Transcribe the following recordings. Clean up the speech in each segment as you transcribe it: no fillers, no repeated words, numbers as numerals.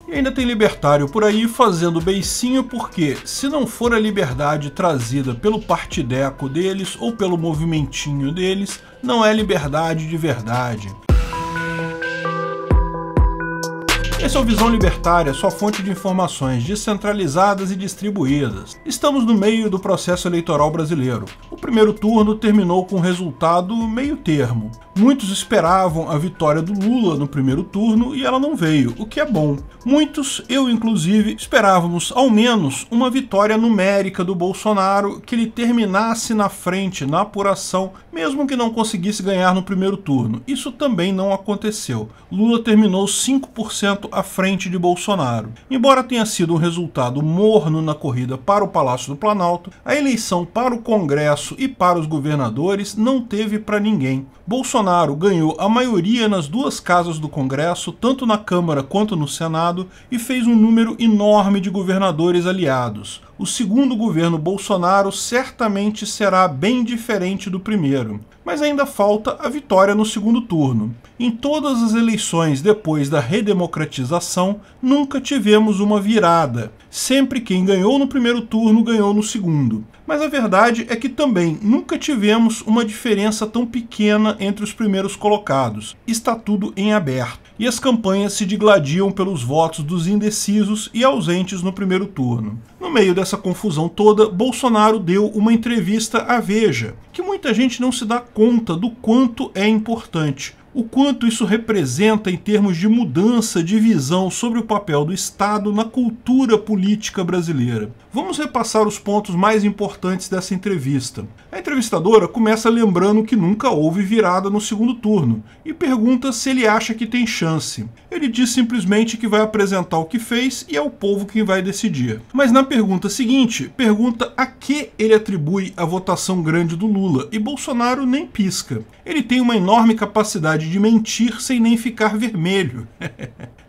E ainda tem libertário por aí fazendo beicinho porque, se não for a liberdade trazida pelo partideco deles ou pelo movimentinho deles, não é liberdade de verdade. Esse é o Visão Libertária, sua fonte de informações descentralizadas e distribuídas. Estamos no meio do processo eleitoral brasileiro. O primeiro turno terminou com um resultado meio termo. Muitos esperavam a vitória do Lula no primeiro turno e ela não veio, o que é bom. Muitos, eu inclusive, esperávamos ao menos uma vitória numérica do Bolsonaro, que ele terminasse na frente na apuração, mesmo que não conseguisse ganhar no primeiro turno. Isso também não aconteceu. Lula terminou 5% à frente de Bolsonaro. Embora tenha sido um resultado morno na corrida para o Palácio do Planalto, a eleição para o Congresso e para os governadores não teve para ninguém. Bolsonaro ganhou a maioria nas duas casas do Congresso, tanto na Câmara quanto no Senado, e fez um número enorme de governadores aliados. O segundo governo Bolsonaro certamente será bem diferente do primeiro, mas ainda falta a vitória no segundo turno. Em todas as eleições depois da redemocratização, nunca tivemos uma virada. Sempre quem ganhou no primeiro turno ganhou no segundo. Mas a verdade é que também nunca tivemos uma diferença tão pequena entre os primeiros colocados. Está tudo em aberto. E as campanhas se digladiam pelos votos dos indecisos e ausentes no primeiro turno. No meio dessa confusão toda, Bolsonaro deu uma entrevista à Veja, que muita gente não se dá conta do quanto é importante. O quanto isso representa em termos de mudança de visão sobre o papel do Estado na cultura política brasileira. Vamos repassar os pontos mais importantes dessa entrevista. A entrevistadora começa lembrando que nunca houve virada no segundo turno e pergunta se ele acha que tem chance. Ele diz simplesmente que vai apresentar o que fez e é o povo quem vai decidir. Mas na pergunta seguinte, pergunta a que ele atribui a votação grande do Lula e Bolsonaro nem pisca. Ele tem uma enorme capacidade de mentir sem nem ficar vermelho.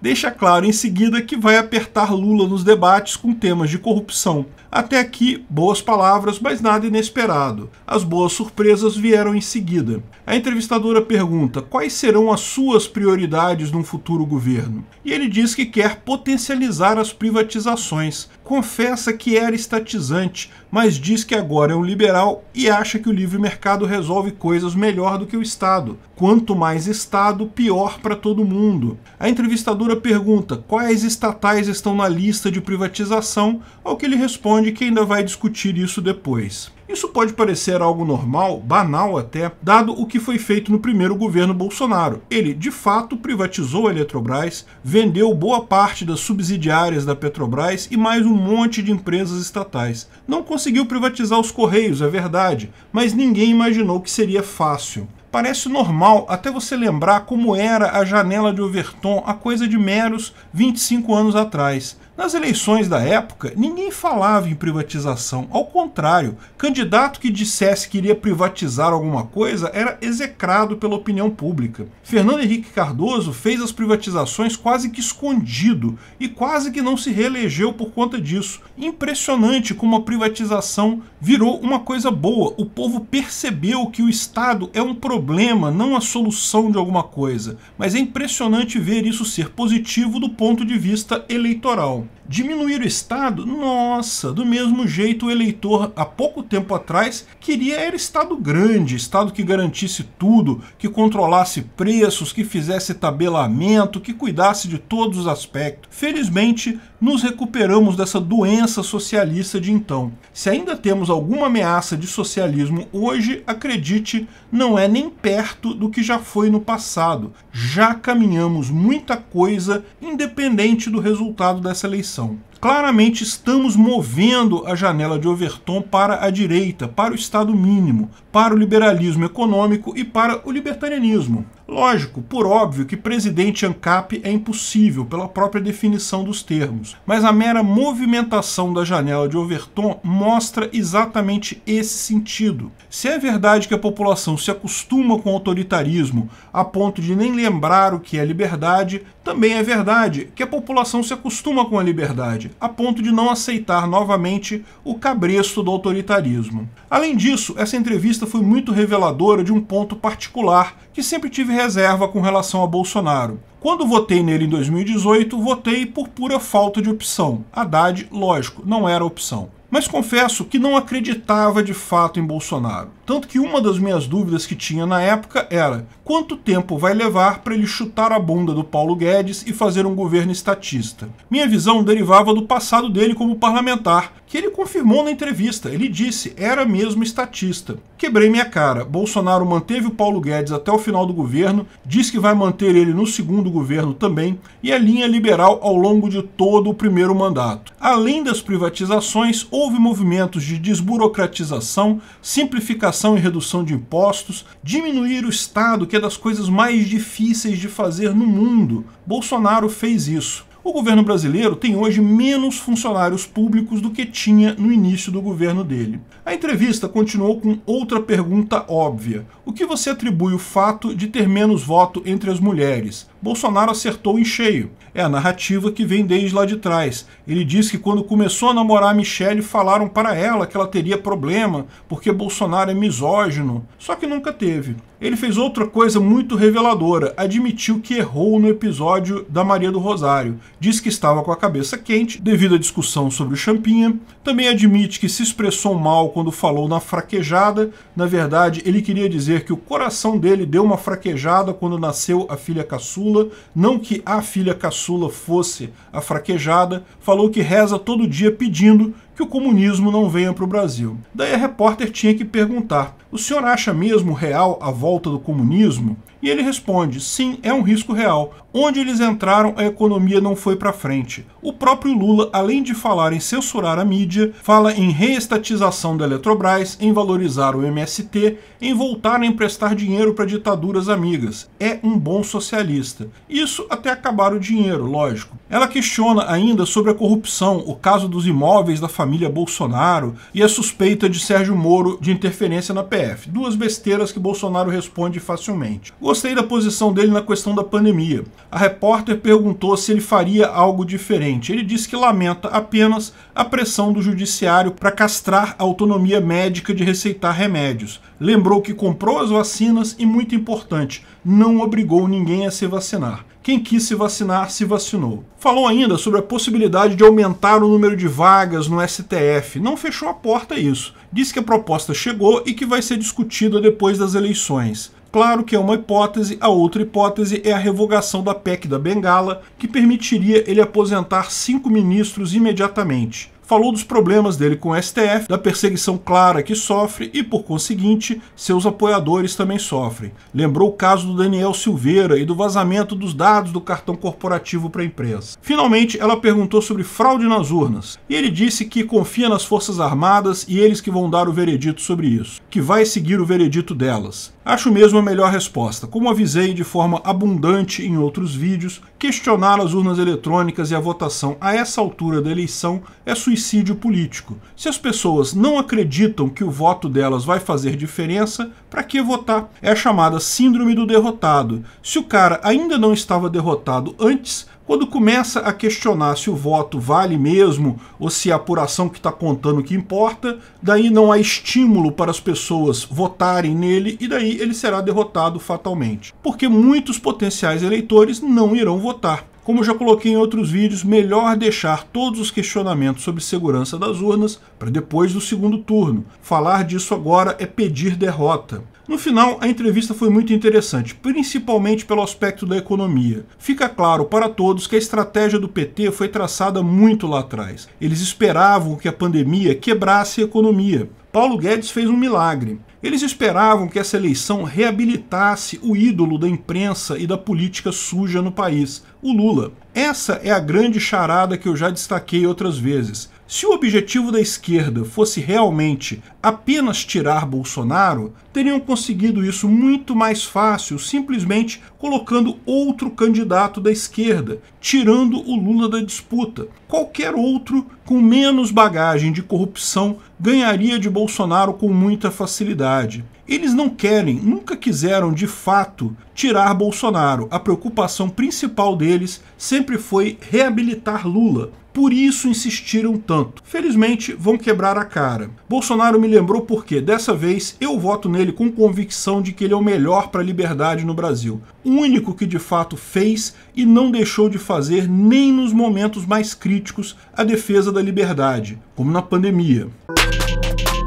Deixa claro em seguida que vai apertar Lula nos debates com temas de corrupção. Até aqui, boas palavras, mas nada inesperado. As boas surpresas vieram em seguida. A entrevistadora pergunta quais serão as suas prioridades num futuro governo. E ele diz que quer potencializar as privatizações. Confessa que era estatizante, mas diz que agora é um liberal e acha que o livre mercado resolve coisas melhor do que o Estado. Quanto mais Estado, pior para todo mundo. A entrevistadora pergunta quais estatais estão na lista de privatização, ao que ele responde que ainda vai discutir isso depois. Isso pode parecer algo normal, banal até, dado o que foi feito no primeiro governo Bolsonaro. Ele, de fato, privatizou a Eletrobras, vendeu boa parte das subsidiárias da Petrobras e mais um monte de empresas estatais. Não conseguiu privatizar os Correios, é verdade, mas ninguém imaginou que seria fácil. Parece normal até você lembrar como era a janela de Overton há coisa de meros 25 anos atrás. Nas eleições da época, ninguém falava em privatização. Ao contrário, candidato que dissesse que iria privatizar alguma coisa era execrado pela opinião pública. Fernando Henrique Cardoso fez as privatizações quase que escondido e quase que não se reelegeu por conta disso. Impressionante como a privatização virou uma coisa boa. O povo percebeu que o Estado é um problema, não a solução de alguma coisa. Mas é impressionante ver isso ser positivo do ponto de vista eleitoral. Diminuir o Estado? Nossa, do mesmo jeito o eleitor, há pouco tempo atrás, queria era Estado grande, Estado que garantisse tudo, que controlasse preços, que fizesse tabelamento, que cuidasse de todos os aspectos. Felizmente, nos recuperamos dessa doença socialista de então. Se ainda temos alguma ameaça de socialismo hoje, acredite, não é nem perto do que já foi no passado. Já caminhamos muita coisa, independente do resultado dessa eleição. Claramente estamos movendo a janela de Overton para a direita, para o Estado mínimo, para o liberalismo econômico e para o libertarianismo. Lógico, por óbvio que presidente ANCAP é impossível pela própria definição dos termos, mas a mera movimentação da janela de Overton mostra exatamente esse sentido. Se é verdade que a população se acostuma com o autoritarismo a ponto de nem lembrar o que é liberdade, também é verdade que a população se acostuma com a liberdade a ponto de não aceitar novamente o cabresto do autoritarismo. Além disso, essa entrevista foi muito reveladora de um ponto particular que sempre tive reserva com relação a Bolsonaro. Quando votei nele em 2018, votei por pura falta de opção. Haddad, lógico, não era opção. Mas confesso que não acreditava de fato em Bolsonaro. Tanto que uma das minhas dúvidas que tinha na época era quanto tempo vai levar para ele chutar a bunda do Paulo Guedes e fazer um governo estatista. Minha visão derivava do passado dele como parlamentar, que ele confirmou na entrevista. Ele disse, era mesmo estatista. Quebrei minha cara. Bolsonaro manteve o Paulo Guedes até o final do governo, diz que vai manter ele no segundo governo também, e a linha liberal ao longo de todo o primeiro mandato. Além das privatizações, houve movimentos de desburocratização, simplificação e redução de impostos, diminuir o Estado, que é das coisas mais difíceis de fazer no mundo. Bolsonaro fez isso. O governo brasileiro tem hoje menos funcionários públicos do que tinha no início do governo dele. A entrevista continuou com outra pergunta óbvia. O que você atribui o fato de ter menos voto entre as mulheres? Bolsonaro acertou em cheio. É a narrativa que vem desde lá de trás. Ele disse que quando começou a namorar a Michelle, falaram para ela que ela teria problema porque Bolsonaro é misógino. Só que nunca teve. Ele fez outra coisa muito reveladora. Admitiu que errou no episódio da Maria do Rosário. Disse que estava com a cabeça quente devido à discussão sobre o Champinha. Também admite que se expressou mal quando falou na fraquejada. Na verdade, ele queria dizer que o coração dele deu uma fraquejada quando nasceu a filha caçula, não que a filha caçula fosse a fraquejada. Falou que reza todo dia pedindo que o comunismo não venha para o Brasil. Daí a repórter tinha que perguntar, o senhor acha mesmo real a volta do comunismo? E ele responde, sim, é um risco real. Onde eles entraram, a economia não foi para frente. O próprio Lula, além de falar em censurar a mídia, fala em reestatização da Eletrobras, em valorizar o MST, em voltar a emprestar dinheiro para ditaduras amigas. É um bom socialista. Isso até acabar o dinheiro, lógico. Ela questiona ainda sobre a corrupção, o caso dos imóveis da família Bolsonaro e a suspeita de Sérgio Moro de interferência na PF. Duas besteiras que Bolsonaro responde facilmente. Gostei da posição dele na questão da pandemia. A repórter perguntou se ele faria algo diferente. Ele disse que lamenta apenas a pressão do judiciário para castrar a autonomia médica de receitar remédios. Lembrou que comprou as vacinas e, muito importante, não obrigou ninguém a se vacinar. Quem quis se vacinar, se vacinou. Falou ainda sobre a possibilidade de aumentar o número de vagas no STF. Não fechou a porta a isso. Disse que a proposta chegou e que vai ser discutida depois das eleições. Claro que é uma hipótese, a outra hipótese é a revogação da PEC da Bengala, que permitiria ele aposentar 5 ministros imediatamente. Falou dos problemas dele com o STF, da perseguição clara que sofre e, por conseguinte, seus apoiadores também sofrem. Lembrou o caso do Daniel Silveira e do vazamento dos dados do cartão corporativo para a imprensa. Finalmente, ela perguntou sobre fraude nas urnas, e ele disse que confia nas Forças Armadas e eles que vão dar o veredito sobre isso, que vai seguir o veredito delas. Acho mesmo a melhor resposta. Como avisei de forma abundante em outros vídeos, questionar as urnas eletrônicas e a votação a essa altura da eleição é suicídio político. Se as pessoas não acreditam que o voto delas vai fazer diferença, para que votar? É a chamada síndrome do derrotado. Se o cara ainda não estava derrotado antes, quando começa a questionar se o voto vale mesmo ou se a apuração que está contando que importa, daí não há estímulo para as pessoas votarem nele e daí ele será derrotado fatalmente. Porque muitos potenciais eleitores não irão votar. Como já coloquei em outros vídeos, melhor deixar todos os questionamentos sobre segurança das urnas para depois do segundo turno. Falar disso agora é pedir derrota. No final, a entrevista foi muito interessante, principalmente pelo aspecto da economia. Fica claro para todos que a estratégia do PT foi traçada muito lá atrás. Eles esperavam que a pandemia quebrasse a economia. Paulo Guedes fez um milagre. Eles esperavam que essa eleição reabilitasse o ídolo da imprensa e da política suja no país, o Lula. Essa é a grande charada que eu já destaquei outras vezes. Se o objetivo da esquerda fosse realmente apenas tirar Bolsonaro, teriam conseguido isso muito mais fácil, simplesmente colocando outro candidato da esquerda, tirando o Lula da disputa. Qualquer outro com menos bagagem de corrupção ganharia de Bolsonaro com muita facilidade. Eles não querem, nunca quiseram de fato tirar Bolsonaro. A preocupação principal deles sempre foi reabilitar Lula. Por isso insistiram tanto. Felizmente, vão quebrar a cara. Bolsonaro me lembrou porque, dessa vez, eu voto nele com convicção de que ele é o melhor para a liberdade no Brasil. O único que de fato fez e não deixou de fazer nem nos momentos mais críticos a defesa da liberdade, como na pandemia.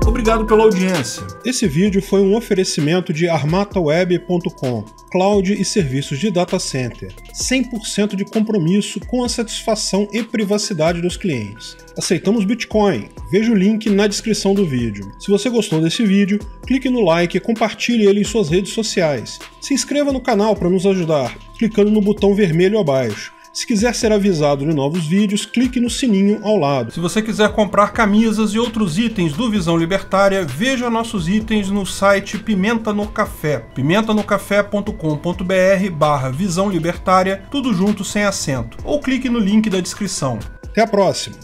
Obrigado pela audiência. Esse vídeo foi um oferecimento de armataweb.com, cloud e serviços de data center. 100% de compromisso com a satisfação e privacidade dos clientes. Aceitamos Bitcoin. Veja o link na descrição do vídeo. Se você gostou desse vídeo, clique no like e compartilhe ele em suas redes sociais. Se inscreva no canal para nos ajudar, clicando no botão vermelho abaixo. Se quiser ser avisado de novos vídeos, clique no sininho ao lado. Se você quiser comprar camisas e outros itens do Visão Libertária, veja nossos itens no site Pimenta no Café, pimentanocafé.com.br/Visão Libertária, tudo junto sem acento, ou clique no link da descrição. Até a próxima!